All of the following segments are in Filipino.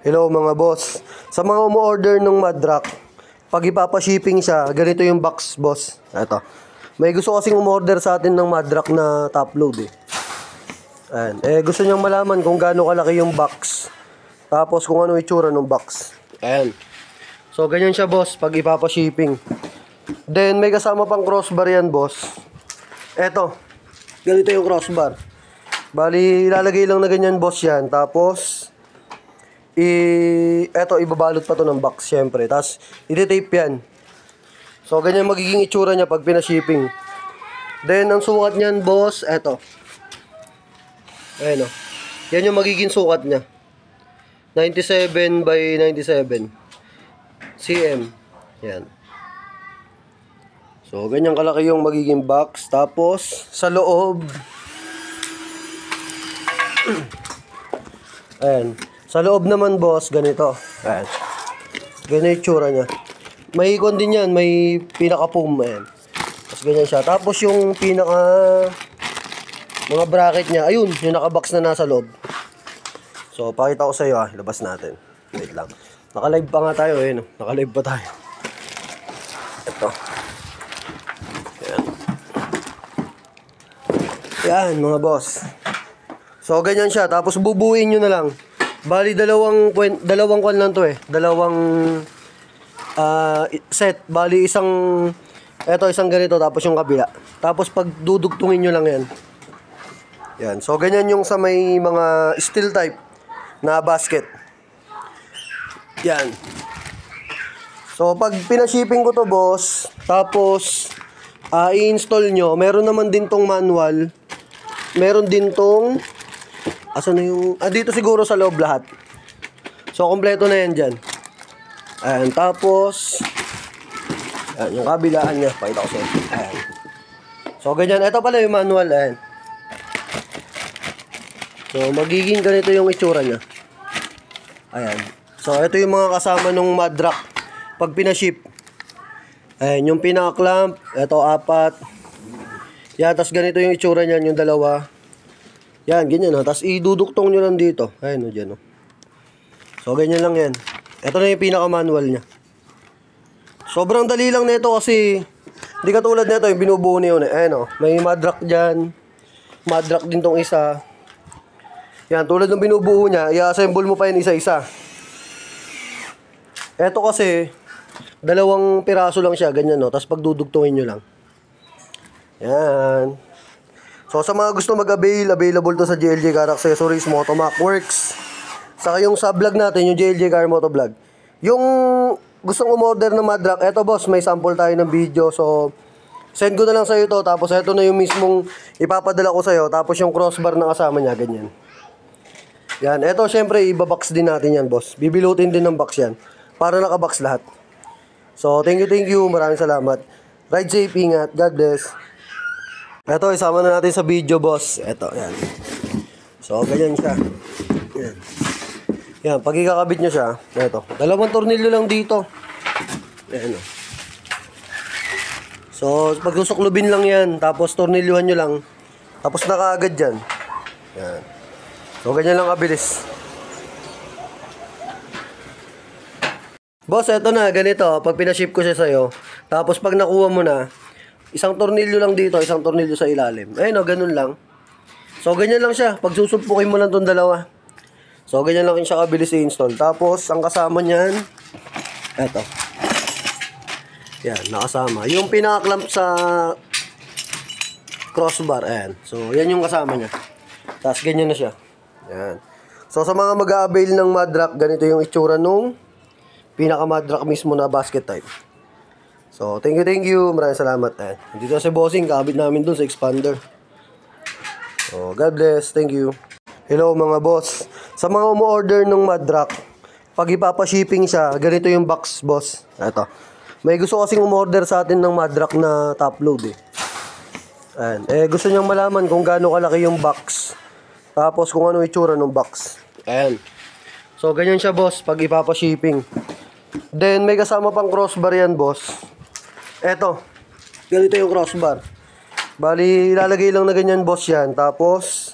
Hello mga boss. Sa mga umu-order ng Madrack, pag ipapa-shipping siya, ganito yung box, boss. Ito. May gusto kasing umorder sa atin ng Madrack na top load eh. Ayan. Gusto niyang malaman kung gaano kalaki yung box. Tapos kung ano itsura ng box. Ayan. So ganyan siya boss pag ipapa-shipping. Then may kasama pang crossbar yan boss. Eto. Ganito yung crossbar. Bali, ilalagay lang na ganyan boss yan. Tapos eto, ibabalot pa to ng box syempre. Tapos, iti-tape yan. So, ganyan magiging itsura niya pag pina-shipping. Then, ang sukat niyan, boss, eto. Ayan o. Yan yung magiging sukat niya. 97 by 97 cm. Yan. So, ganyan kalaki yung magiging box. Tapos, sa loob, ayan. Sa loob naman boss, ganito. Ayan. Ganyan yung tsura niya. May ikon din yan, may pinaka-foam. Ayan. Tapos ganyan siya. Tapos yung pinaka mga bracket niya, ayun, yung naka-box na nasa loob. So, pakita ko sa iyo ilabas natin. Wait lang. Naka-live pa nga tayo, ayun. Naka-live pa tayo. Ito. Ayan. Yan, mga boss. So, ganyan siya. Tapos bubuuin nyo na lang. Bali, dalawang kwan lang to eh. Dalawang set. Bali, isang ganito, tapos yung kabila. Tapos, pag dudugtungin nyo lang yan. Yan. So, ganyan yung sa may mga steel type na basket. Yan. So, pag pinashipping ko to, boss, tapos, i-install nyo, meron naman din tong manual. Meron din tong asan na yung dito siguro sa loob lahat. So, kompleto na yan dyan. Ayan. Tapos, ayan, yung kabilaan niya. Pakita ko sa'yo. Ayan. So, ganyan. Ito pala yung manual. Ayan. So, magiging ganito yung itsura niya. Ayan. So, ito yung mga kasama ng Madrack pag pinaship. Ayan. Yung pinaka-clamp. Ito, 4. Yan. Tapos, ganito yung itsura niyan. Yung dalawa. Yan, ganyan o. Tapos iduduktong nyo lang dito. Ayan o, dyan o. So, ganyan lang yan. Ito na yung pinaka-manual nya. Sobrang dali lang nito kasi hindi katulad nito yung binubuo niyo. Ayan o. May Madrack dyan. Madrack din tong isa. Yan, tulad ng binubuo nya, i-assemble mo pa yan isa-isa. Ito kasi, dalawang piraso lang siya. Ganyan o. Tapos pagdudugtungin nyo lang. Yan. So, sa mga gusto mag-avail, available to sa JLJ Car Accessories, Motomac Works. Saka yung sa vlog natin, yung JLJ Car Moto Vlog. Yung gustong umorder ng Madrack, eto boss, may sample tayo ng video. So, send ko na lang sa'yo to. Tapos, eto na yung mismong ipapadala ko sa'yo. Tapos, yung crossbar na kasama niya, ganyan. Yan, eto syempre, ibabox din natin yan, boss. Bibilutin din ng box yan. Para nakabox lahat. So, thank you. Maraming salamat. Ride safe, ingat. God bless. Ito, isama na natin sa video, boss. Ito, yan. So, ganyan siya. Yan. Yan, pag ikakabit nyo siya, ito. Dalawang tornilyo lang dito. Yan, o. So, pag susuklubin lang yan, tapos tornilyuhan nyo lang, tapos nakaagad dyan. Yan. So, ganyan lang kabilis. Boss, ito na, ganito. Pag pinaship ko siya sa'yo, tapos pag nakuha mo na, isang tornilyo lang dito, isang tornilyo sa ilalim. Ayun o, ganun lang. So, ganyan lang siya. Pag susumpukin mo lang itong dalawa. So, ganyan lang siya kabilis i-install. Tapos, ang kasama niyan, eto. Yan, nakasama. Yung pinaka-clamp sa crossbar, ayan. So, yan yung kasama niya. Tapos, ganyan na siya. Yan. So, sa mga mag-a-avail ng Madrack, ganito yung itsura nung pinaka-Madrack mismo na basket type. So, thank you. Maraming salamat. Dito si Bossing, kabit namin dun sa expander. So, God bless. Thank you. Hello mga boss. Sa mga umu-order ng Madrack, pag ipapa-shipping siya, ganito yung box, boss. Ito. May gusto kasing umorder sa atin ng Madrack na top load eh. Ayan. Gusto niyang malaman kung gaano kalaki yung box. Tapos kung ano itsura ng box. Ayan. So, ganyan siya, boss, pag ipapa-shipping. Then, may kasama pang crossbar yan, boss. Eto, ganito yung crossbar. Bali, ilalagay lang na ganyan, boss, yan. Tapos,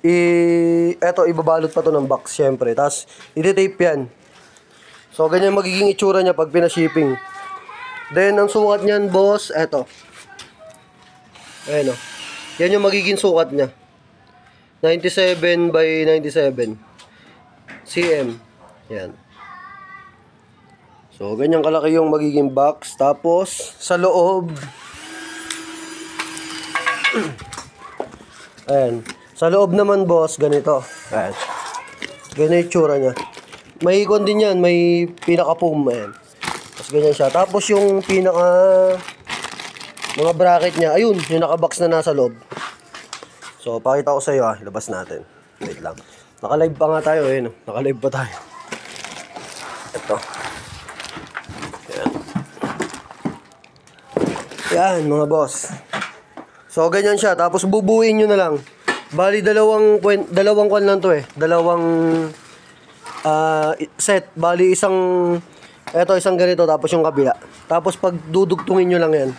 eto, ibabalot pa to ng box, syempre. Tapos, iti-tape yan. So, ganyan magiging itsura niya pag pinashipping. Then, ang sukat niyan, boss, eto. Ayan o. Yan yung magiging sukat niya. 97 by 97 cm. Yan. So, ganyan kalaki yung magiging box. Tapos, sa loob, ayan. Sa loob naman, boss, ganito. Ayan. Ganyan yung tsura niya. May ikon din yan. May pinaka-foam. Ayan. Tapos ganyan siya. Tapos yung pinaka mga bracket niya. Ayun, yung naka-box na nasa loob. So, pakita ko sa iyo. Ilabas natin. Wait lang. Naka-live pa nga tayo. Ayan. Naka-live pa tayo. Ito. Ayan. Ayan, mga boss. So, ganyan siya. Tapos, bubuuin nyo na lang. Bali, dalawang kwan lang to eh. Dalawang set. Bali, isang ganito. Tapos yung kabila. Tapos, pag dudugtungin nyo lang yan.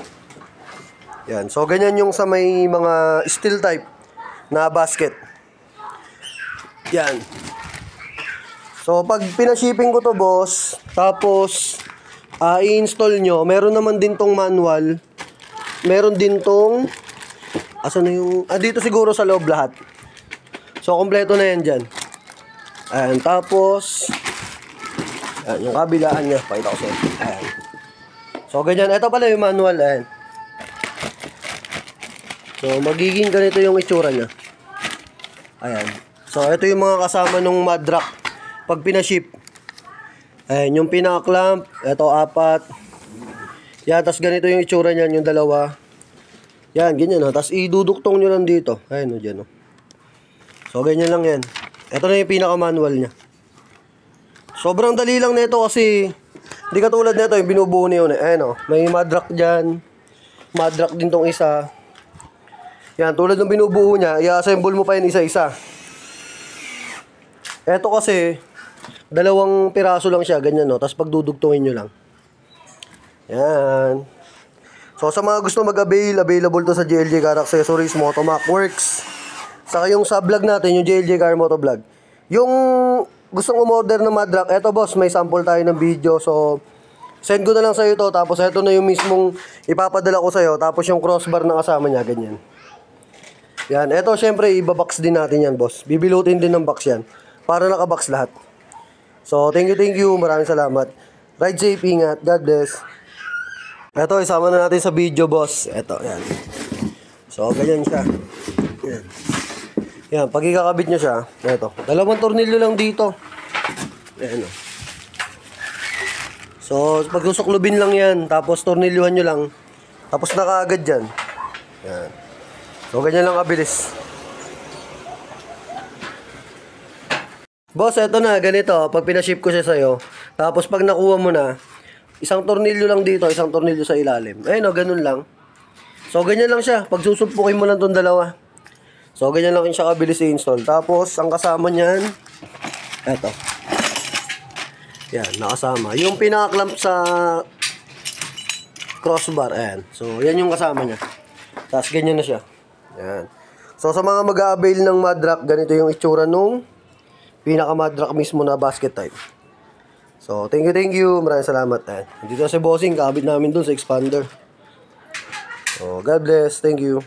Yan. So, ganyan yung sa may mga steel type na basket. Yan. So, pag pinashipping ko to, boss, tapos, i-install nyo, meron naman din tong manual. Meron din tong asan na yung dito siguro sa loob lahat. So kompleto na yan dyan. Ayan, tapos ayan, yung kabilaan niya, pakita ko sa'yo. Ayan. So ganyan, ito pala yung manual. Ayan. So magiging ganito yung itsura niya. Ayan. So ito yung mga kasama nung mud rack pag pinaship. Ayan, yung pinaka-clamp, ito 4. Yan, tas ganito yung itsura niyan, yung dalawa. Yan, ganyan o. Tapos iduduktong nyo lang dito. Ayan o, dyan o. So, ganyan lang yan. Ito na yung pinaka-manual niya. Sobrang dali lang nito kasi hindi katulad nito yung binubuo niyo. Ayan o, may madrack dyan. Madrack din tong isa. Yan, tulad ng binubuo niya, i-assemble mo pa yan isa-isa. Ito kasi, dalawang piraso lang siya, ganyan o. Tapos pagdudugtungin nyo lang. Yan. So, sa mga gusto available to sa JLJ Car Accessories, Motomac Works. Saka yung sa vlog natin, yung JLJ Car Moto Vlog. Yung gustong umorder ng madrack, eto boss, may sample tayo ng video. So, send ko na lang sa'yo ito. Tapos, eto na yung mismong ipapadala ko sa'yo. Tapos, yung crossbar na kasama niya, ganyan. Yan. Eto, syempre, ibabox din natin yan, boss. Bibilutin din ng box yan. Para nakabox lahat. So, thank you. Maraming salamat. Ride safe, ingat. God bless. Ito, isama na natin sa video, boss. Ito, yan. So, ganyan siya. Yan. Yan, pag ikakabit nyo siya, ito. Dalawang tornilyo lang dito. Yan, o. So, pag susuklubin lang yan, tapos tornilyuhan nyo lang, tapos nakaagad dyan. Yan. So, ganyan lang kabilis. Boss, ito na, ganito. Pag pinaship ko siya sa'yo, tapos pag nakuha mo na, isang tornilyo lang dito, isang tornilyo sa ilalim. Ayun o, ganun lang. So, ganyan lang siya. Pag susumpukin mo lang itong dalawa. So, ganyan lang siya kabilis i-install. Tapos, ang kasama niyan, eto. Yan, nakasama. Yung pinaka-clamp sa crossbar, ayan. So, yan yung kasama niya. Tapos, ganyan na siya. Yan. So, sa mga mag-a-avail ng madrack, ganito yung itsura nung pinaka-madrack mismo na basket type. So, thank you. Maraming salamat. Dito si Bossing, kabit namin dun sa expander. So, God bless. Thank you.